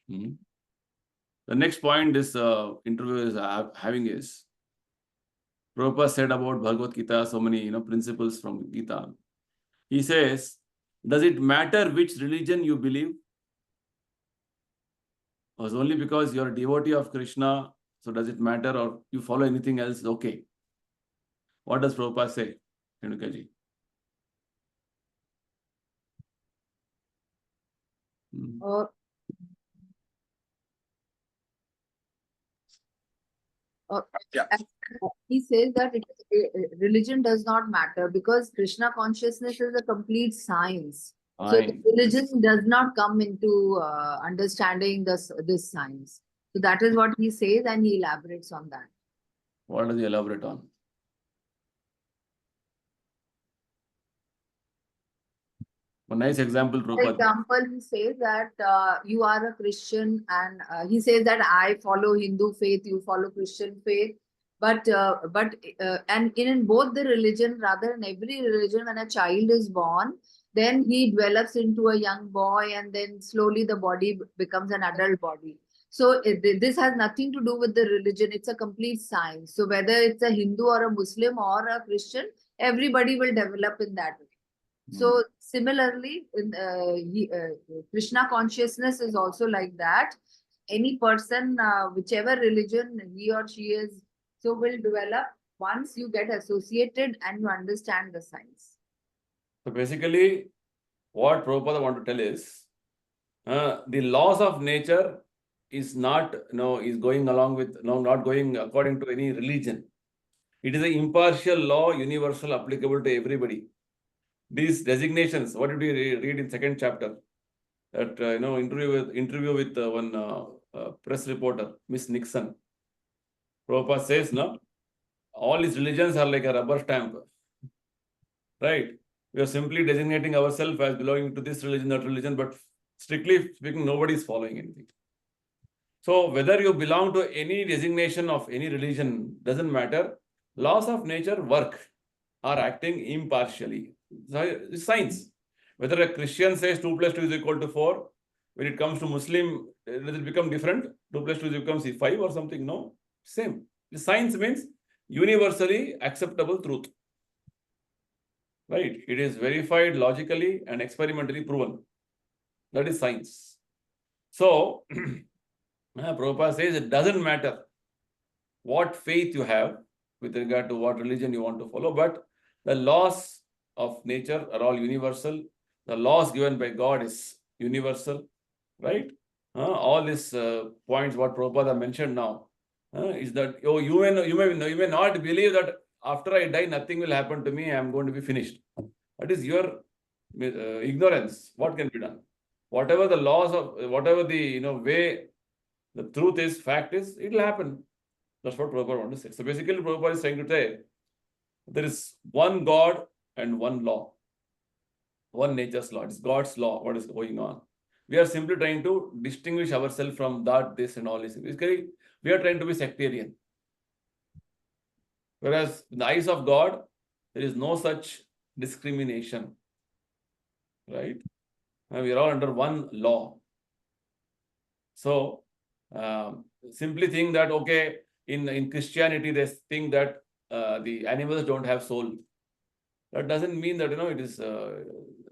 The next point this interview is having is, Prabhupada said about Bhagavad Gita, so many principles from Gita. He says, does it matter which religion you believe? Or is only because you're a devotee of Krishna, so does it matter, or you follow anything else? Okay. What does Prabhupada say, Renukaji? Yeah. He says that religion does not matter because Krishna consciousness is a complete science. So the religion does not come into understanding this science. So that is what he says, and he elaborates on that. What does he elaborate on? A nice example, Prabhupada. For example, he says that you are a Christian, and he says that I follow Hindu faith, you follow Christian faith. But and in both the religion, rather in every religion, when a child is born, then he develops into a young boy, and then slowly the body becomes an adult body. So this has nothing to do with the religion. It's a complete science. So whether it's a Hindu or a Muslim or a Christian, everybody will develop in that way. So similarly, in Krishna consciousness is also like that. Any person, whichever religion he or she is, so will develop once you get associated and you understand the science. So basically, what Prabhupada want to tell is, the laws of nature is not, is going along with, not going according to any religion. It is an impartial law, universal, applicable to everybody. These designations, what did we read in 2nd chapter? That, interview with one press reporter, Miss Nixon. Prabhupada says, no, all these religions are like a rubber stamp. Right? We are simply designating ourselves as belonging to this religion, that religion, but strictly speaking, nobody is following anything. So whether you belong to any designation of any religion, doesn't matter. Laws of nature work, are acting impartially. It's science. Whether a Christian says 2 + 2 = 4, When it comes to Muslim, does it become different? 2 plus 2 becomes 5 or something? No, same. Science means universally acceptable truth. Right? It is verified logically and experimentally proven. That is science. So, Prabhupada says it doesn't matter what faith you have with regard to what religion you want to follow, but the laws of nature are all universal. The laws given by God is universal, right? All these points what Prabhupada mentioned now is that you may not believe that after I die nothing will happen to me. I am going to be finished. That is your ignorance. What can be done? Whatever the laws of whatever the way the truth is, fact is, it will happen. That's what Prabhupada wants to say. So basically, Prabhupada is trying to say there is one God and one law, one nature's law. It's God's law. What is going on? We are simply trying to distinguish ourselves from that, this, and all this. Basically, we are trying to be sectarian. Whereas in the eyes of God, there is no such discrimination. Right? We are all under one law. So, simply think that, okay, in Christianity, they think that the animals don't have soul. That doesn't mean that, it is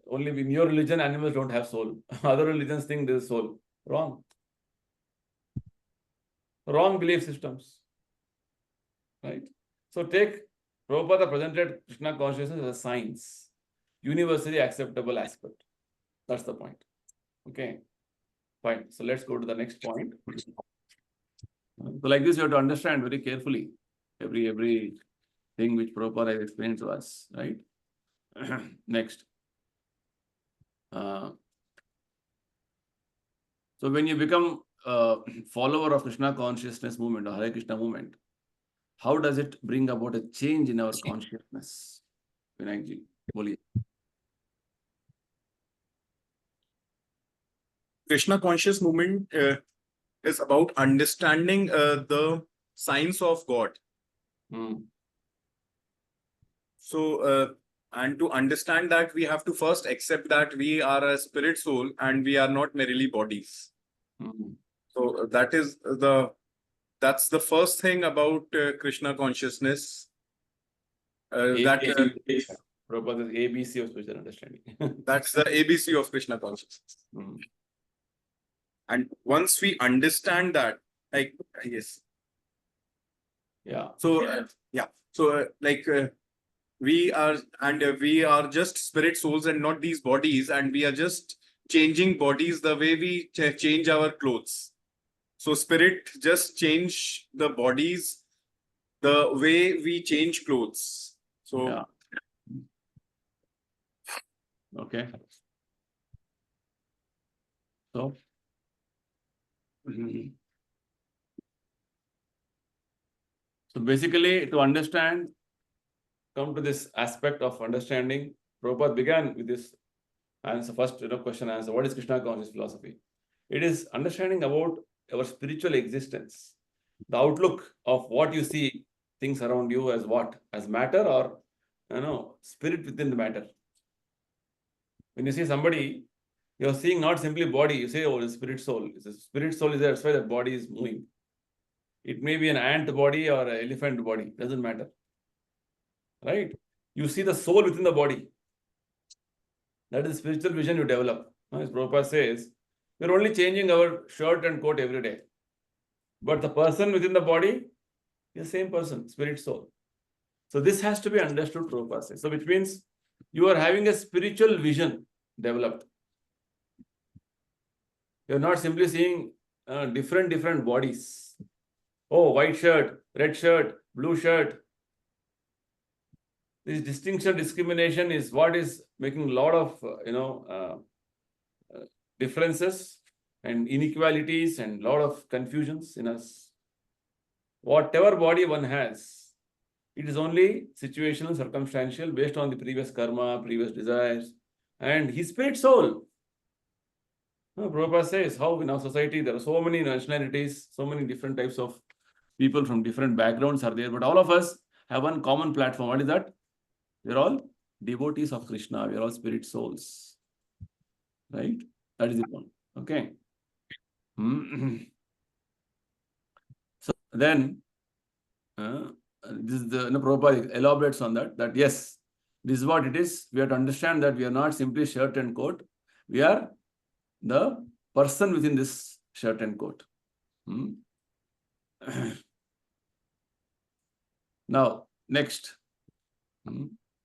only in your religion, animals don't have soul. Other religions think there is soul. Wrong. Wrong belief systems. Right? So take Prabhupada presented Krishna consciousness as a science, universally acceptable aspect. That's the point. Okay. Fine. So let's go to the next point. So like this, you have to understand very carefully every thing which Prabhupada has explained to us, right? Next. So when you become a follower of Krishna consciousness movement or Hare Krishna movement, how does it bring about a change in our consciousness? Vinayakji, boliye. Krishna conscious movement is about understanding the science of God. So, and to understand that, we have to first accept that we are a spirit soul and we are not merely bodies. So that's the first thing about Krishna consciousness. Prabhupada is ABC of spiritual understanding. That's the ABC of Krishna consciousness. And once we understand that, like, yes. Yeah. So, we are just spirit souls and not these bodies, and we are just changing bodies the way we change our clothes. So spirit just change the bodies the way we change clothes. So yeah. Okay. So so basically, to understand, come to this aspect of understanding, Prabhupada began with this answer, first question answer. What is Krishna conscious philosophy? It is understanding about our spiritual existence, the outlook of what you see things around you as what? As matter or spirit within the matter. When you see somebody, you're seeing not simply body, you say, oh, the spirit soul. The spirit soul is there, that's why that body is moving. It may be an ant body or an elephant body, doesn't matter. Right? You see the soul within the body. That is spiritual vision you develop. As Prabhupada says, we're only changing our shirt and coat every day. But the person within the body is the same person, spirit soul. So this has to be understood, Prabhupada says. So which means you are having a spiritual vision developed. You're not simply seeing different bodies. Oh, white shirt, red shirt, blue shirt. This distinction, discrimination is what is making a lot of, differences and inequalities and a lot of confusions in us. Whatever body one has, it is only situational, circumstantial, based on the previous karma, previous desires, and his spirit soul. Prabhupada says how in our society there are so many nationalities, so many different types of people from different backgrounds are there, but all of us have one common platform. What is that? We're all devotees of Krishna. We're all spirit souls. Right? That is the point. Okay. So then, this is the Prabhupada elaborates on that yes, this is what it is. We have to understand that we are not simply shirt and coat. We are the person within this shirt and coat. Now, next,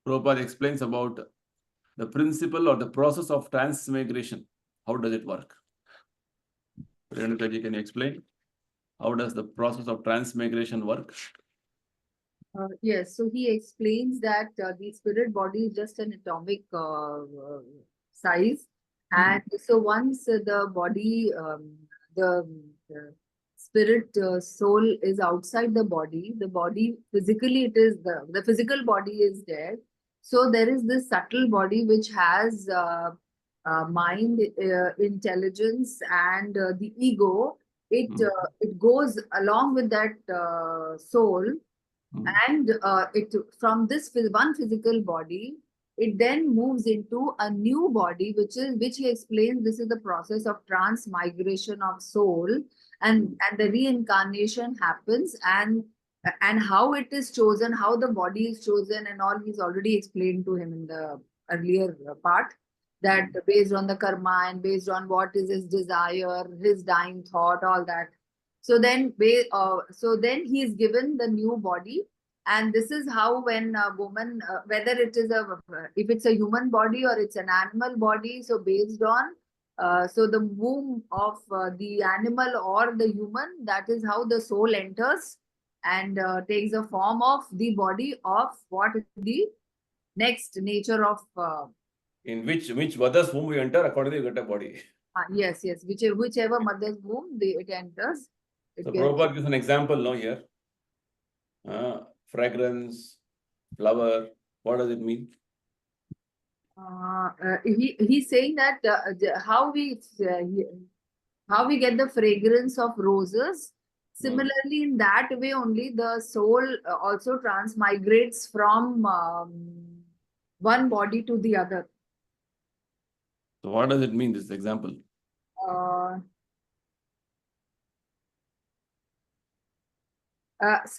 Prabhupada explains about the principle or the process of transmigration. How does it work? Renutaji, can you explain? How does the process of transmigration work? Yes, so he explains that the spirit body is just an atomic size, and so once the body, the spirit soul is outside the body physically it is the physical body is there. So there is this subtle body which has mind, intelligence, and the ego. It goes along with that soul, and it from this one physical body it then moves into a new body, which he explains this is the process of transmigration of soul, and the reincarnation happens, and how it is chosen, how the body is chosen, and all he's already explained to him in the earlier part, that based on the karma and based on what is his desire, his dying thought, all that. So then he is given the new body, and this is how when a woman, whether it is if it's a human body or it's an animal body, so based on so the womb of the animal or the human, that is how the soul enters and takes the form of the body of what is the next nature of. In which mother's womb you enter, accordingly you get a body. Yes, whichever mother's womb it enters. So Prabhupada gives an example now here. Fragrance, flower, what does it mean? He's saying that how we get the fragrance of roses. Similarly, in that way only the soul also transmigrates from one body to the other. So what does it mean, this example?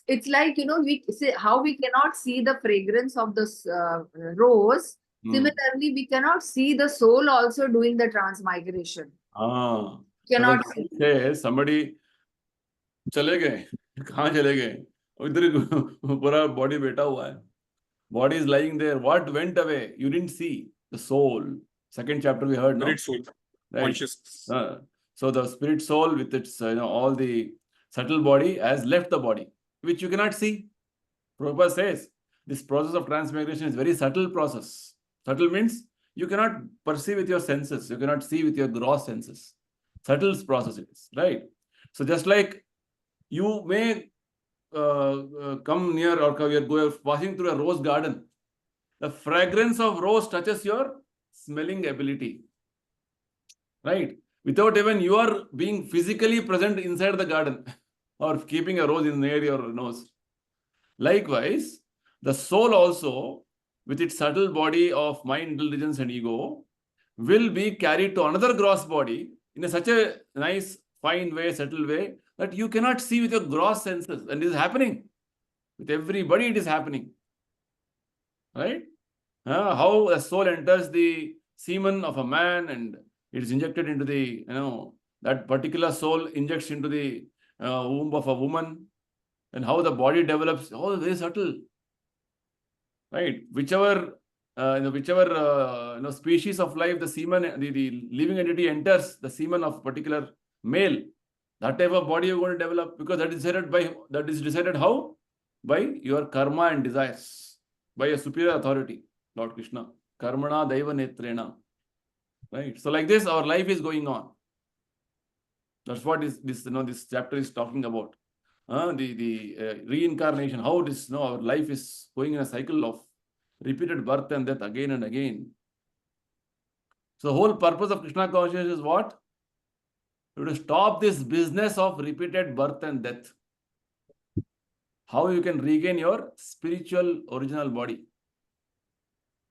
It's like, we say how we cannot see the fragrance of the rose. Similarly, we cannot see the soul also doing the transmigration. Cannot see. Say somebody चले गए, कहाँ चले गए? इधर पूरा body बैठा हुआ है. Body is lying there. What went away? You didn't see the soul. Second chapter we heard, no? Spirit soul, right? Consciousness. So the spirit soul with its all the subtle body has left the body, which you cannot see. Prabhupada says this process of transmigration is very subtle process. Subtle means you cannot perceive with your senses. You cannot see with your gross senses. Subtle process it is, right? So just like you may come near or you're passing through a rose garden, the fragrance of rose touches your smelling ability, right? Without even you are being physically present inside the garden or keeping a rose in near your nose. Likewise, the soul also, with its subtle body of mind, intelligence, and ego, will be carried to another gross body in such a nice, fine way, subtle way, that you cannot see with your gross senses. And it is happening. With everybody, it is happening. Right? How a soul enters the semen of a man and it is injected into the, that particular soul injects into the womb of a woman, and how the body develops, all very subtle. Right? Whichever species of life, the semen, the living entity enters the semen of particular male, that type of body you're going to develop, because that is decided how? By your karma and desires, by a superior authority, Lord Krishna. Karmana daiva netrena. Right? So like this, our life is going on. That's what this chapter is talking about. The reincarnation, how this, our life is going in a cycle of repeated birth and death again and again. So the whole purpose of Krishna consciousness is what? To stop this business of repeated birth and death. How you can regain your spiritual original body.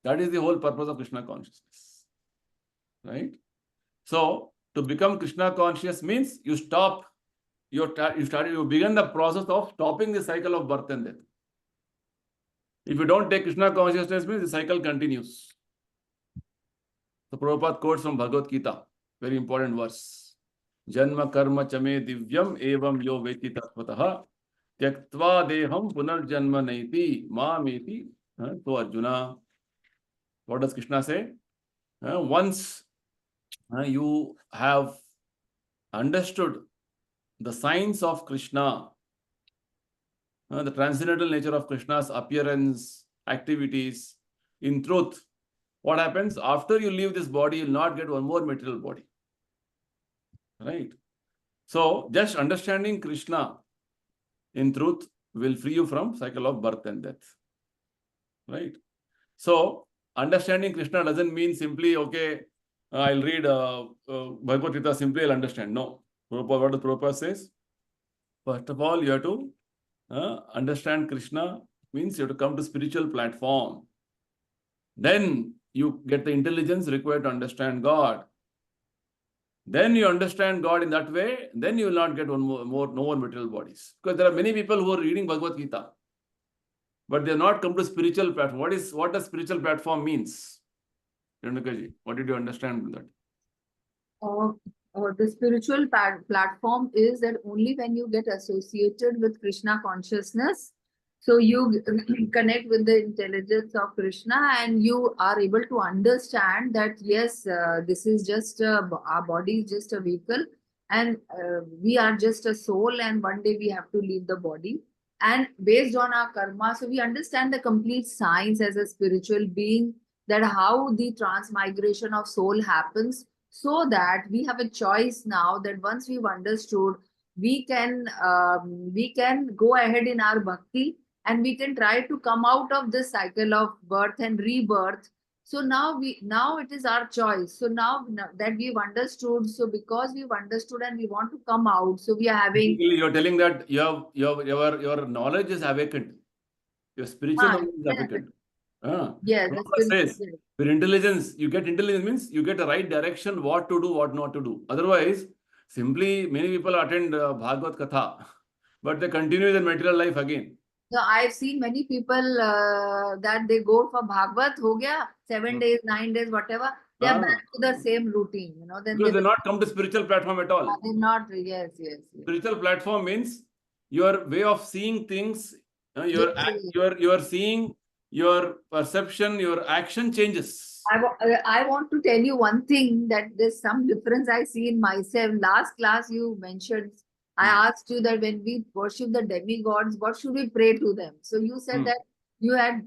That is the whole purpose of Krishna consciousness. Right? So To become Krishna conscious means you stop, you begin the process of stopping the cycle of birth and death. If you don't take Krishna consciousness, means the cycle continues. So Prabhupada quotes from Bhagavad Gita, very important verse. Janma karma chame divyam evam yo veti tattvataha tyaktva deham punarjanma naiti mameti. So Arjuna, what does Krishna say? Once you have understood the signs of Krishna, the transcendental nature of Krishna's appearance, activities, in truth, what happens after you leave this body? You'll not get one more material body, right? So just understanding Krishna in truth will free you from cycle of birth and death, right? So understanding Krishna doesn't mean simply, okay, I'll read Bhagavad Gita, simply I'll understand. No. What the Prabhupada says? First of all, you have to understand Krishna, means you have to come to spiritual platform. Then you get the intelligence required to understand God. Then you understand God in that way, then you will not get no more material bodies. Because there are many people who are reading Bhagavad Gita, but they have not come to spiritual platform. What does spiritual platform means? Renukaji, what did you understand with that? The spiritual platform is that only when you get associated with Krishna consciousness, so you connect with the intelligence of Krishna and you are able to understand that yes, this is just our body is just a vehicle and we are just a soul and one day we have to leave the body. And based on our karma, so we understand the complete science as a spiritual being, that how the transmigration of soul happens, so that we have a choice now that once we've understood, we can go ahead in our bhakti and we can try to come out of this cycle of birth and rebirth. So now it is our choice. So now that we've understood, so because we've understood and we want to come out, so we are having. You're telling that your knowledge is awakened. Your spiritual knowledge is awakened. Yes, Prabhupada says, with intelligence, you get intelligence means you get the right direction, what to do, what not to do. Otherwise, simply many people attend Bhagavad Katha, but they continue their material life again. So I've seen many people that they go for Bhagavad, ho gaya, 7 days, 9 days, whatever. They are back to the same routine, you know. Then because they're not come to spiritual platform at all. They're not, yes. Spiritual platform means your way of seeing things, your seeing, your perception, your action changes. I want to tell you one thing, that there's some difference I see in myself. Last class you mentioned, I asked you that when we worship the demigods, what should we pray to them? So you said that you had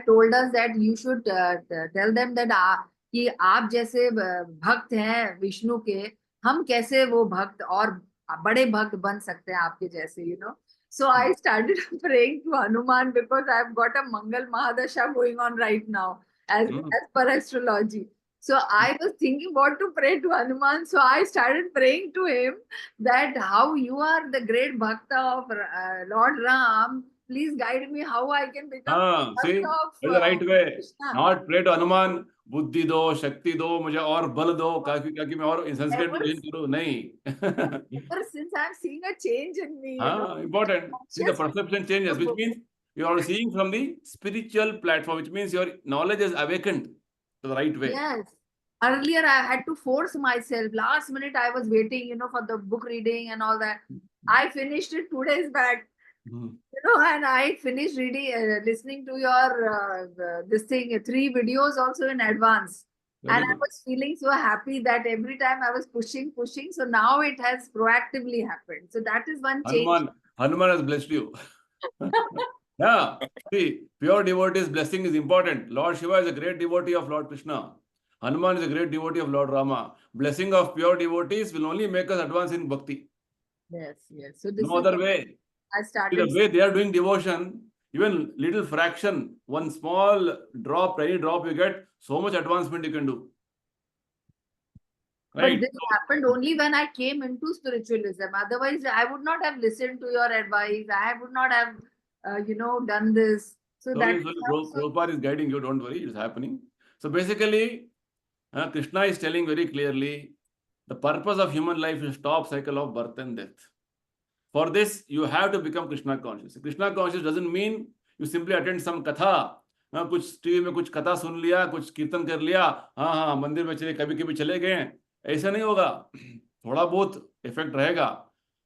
told us that you should tell them that कि आप जैसे भक्त हैं विष्णु के, हम कैसे वो भक्त और बड़े भक्त बन सकते हैं आपके जैसे, you know. So I started praying to Hanuman because I've got a Mangal Mahadasha going on right now as per astrology. So I was thinking what to pray to Hanuman. So I started praying to him that how you are the great bhakta of Lord Ram. Please guide me how I can become see, the right way. Krishna. Not pray to Hanuman, बुद्धि दो, शक्ति दो, मुझे और बल दो, ताकि मैं और संस्कृत में जैन करूं, नहीं. Since I'm seeing a change in me. Important. See, the perception changes, which means you are seeing from the spiritual platform, which means your knowledge is awakened to the right way. Yes. Earlier, I had to force myself. Last minute, I was waiting, you know, for the book reading and all that. I finished it 2 days back. You know, and I finished reading, listening to your this thing, 3 videos also in advance. Very good. I was feeling so happy that every time I was pushing. So now it has proactively happened. So that is one change. Hanuman has blessed you. Yeah. See, pure devotee's blessing is important. Lord Shiva is a great devotee of Lord Krishna. Hanuman is a great devotee of Lord Rama. Blessing of pure devotees will only make us advance in bhakti. Yes. So this no other way. I started. See, the way they are doing devotion, even little fraction, one small drop, any drop you get, so much advancement you can do. Right? But this happened only when I came into spiritualism. Otherwise, I would not have listened to your advice. I would not have, done this. So that Prabhupada is guiding you. Don't worry, it's happening. So basically, Krishna is telling very clearly, The purpose of human life is to stop cycle of birth and death. For this, you have to become Krishna conscious. Krishna conscious doesn't mean you simply attend some katha. हाँ, कुछ TV में कुछ कथा सुन लिया, कुछ कीर्तन कर लिया, हाँ हाँ मंदिर में चले कभी कभी चले गए, ऐसा नहीं होगा. थोड़ा बहुत इफेक्ट रहेगा,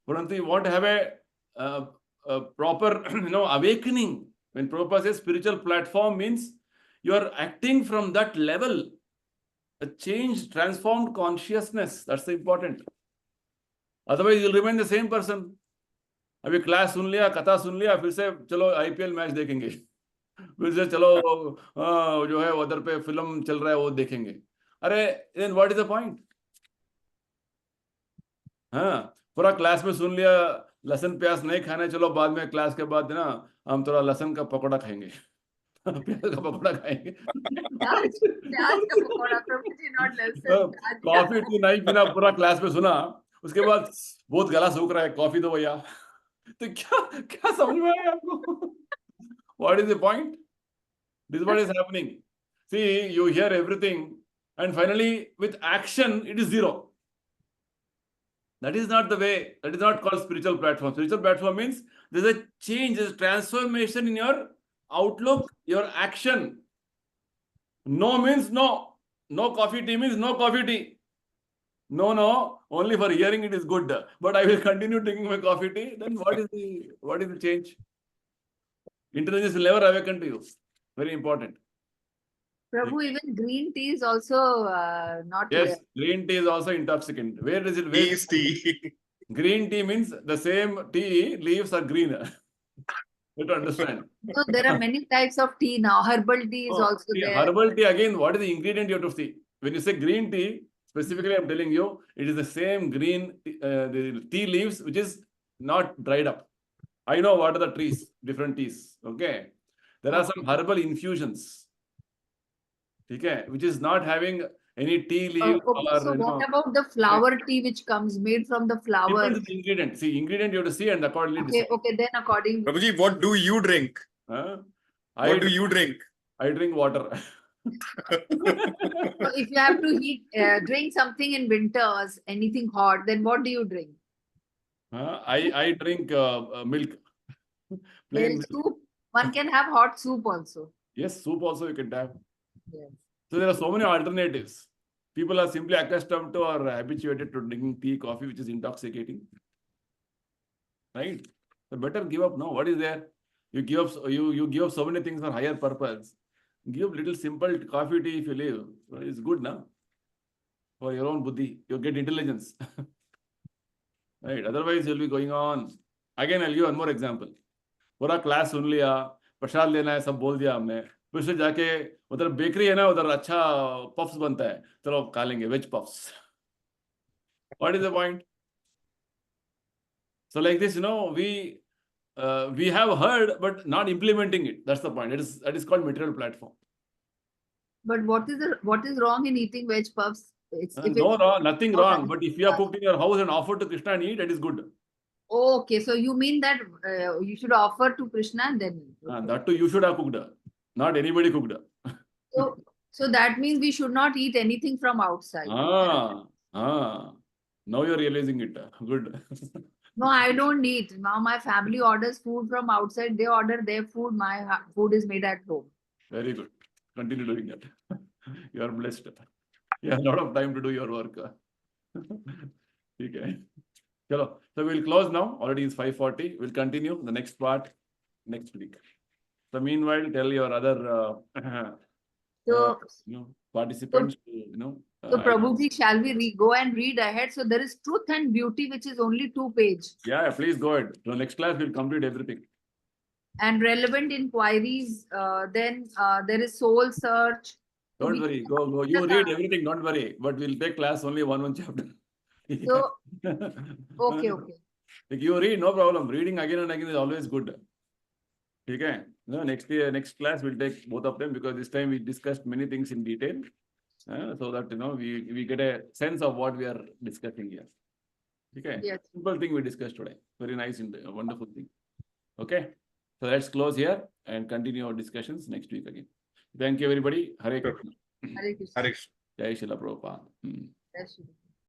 परंतु you want to have a proper awakening. When Prabhupada says spiritual platform means you are acting from that level, a changed, transformed consciousness. That's the important. Otherwise, you'll remain the same person. अभी class सुन लिया, कथा सुन लिया, फिर से चलो IPL match देखेंगे, फिर से चलो जो है उधर पे फिल्म चल रहा है वो देखेंगे. अरे then what is the point? हाँ, पूरा क्लास में सुन लिया, लहसुन प्याज नहीं खाना, चलो बाद में क्लास के बाद ना हम थोड़ा लहसुन का पकौड़ा खाएंगे, प्याज का पकौड़ा खाएंगे. प्याज का pakora, Prabhuji, not listen. Coffee tea नहीं पीना, पूरा क्लास में सुना, उसके बाद बहुत गला सूख रहा है, कॉफी दो भैया. तो क्या क्या समझ में आया आपको? What is the point? This is what is happening. See, you hear everything, and finally, with action, it is zero. That is not the way. That is not called spiritual platform. Spiritual platform means there's a change, there's a transformation in your outlook, your action. No means no. No coffee tea means no coffee tea. No, only for hearing it is good. But I will continue drinking my coffee tea. Then what is the change? Intelligence will never awaken to you. Very important. Prabhu, even green tea is also not. Yes, green tea is also intoxicant. Where is it? Tea is tea. Green tea means the same tea leaves are green. You to understand. So there are many types of tea now. Herbal tea is also there. Herbal tea, again, what is the ingredient you have to see? When you say green tea, specifically I'm telling you, it is the same green the tea leaves which is not dried up. I know what are the trees, different teas. Okay. There are some herbal infusions. Okay, which is not having any tea leaves. Okay, so what about the flower tea which comes made from the flower? Depends on the ingredient. See, ingredient you have to see and accordingly decide. Okay, then according. Prabhuji, what do you drink? What do you drink? I drink water. So if you have to drink something in winters, anything hot, then what do you drink? I drink milk. Plain milk. Soup. One can have hot soup also. Yes, soup also you can have. Yes. So there are so many alternatives. People are simply accustomed to or habituated to drinking tea, coffee, which is intoxicating. Right? So better give up. No, what is there? You give up. You give up so many things for higher purpose. Give little simple coffee tea if you live. It's good now. For your own buddhi, you get intelligence. Right? Otherwise, you'll be going on. Again, I'll give one more example. पूरा class सुन लिया, प्रसाद लेना है, सब बोल दिया हमने, फिर से जाके उधर बेकरी है ना, उधर अच्छा पफ्स बनता है, चलो खा लेंगे veg puffs. What is the point? So like this, we have heard but not implementing it. That's the point. That is called material platform. But what is wrong in eating veg puffs? Nothing wrong. But if you are cooked in your house and offered to Krishna and eat, that is good. Okay, so you mean that you should offer to Krishna and then eat. Okay. That too you should have cooked. Not anybody cooked. So that means we should not eat anything from outside. Now you're realizing it. Good. No, I don't eat. Now my family orders food from outside. They order their food. My food is made at home. Very good. Continue doing that. You are blessed. You have a lot of time to do your work. Okay. So we'll close now. Already it's 5:40. We'll continue the next part next week. So meanwhile, tell your other participants. So Prabhuji, shall we go and read ahead? So there is Truth and Beauty, which is only 2 pages. Yeah, please go ahead. So next class we'll complete everything. And relevant inquiries. Then there is Soul Search. Don't worry. Go. You read everything. Don't worry. But we'll take class only one chapter. So okay. Like you read, no problem. Reading again and again is always good. Okay. Next class we'll take both of them because this time we discussed many things in detail, so that we get a sense of what we are discussing here. Okay. Yes. Simple thing we discussed today. Very nice and wonderful thing. Okay. So let's close here and continue our discussions next week again. Thank you, everybody. Hare Krishna. Hare Krishna. Hare Krishna. Jai Srila Prabhupada. Jai Shri.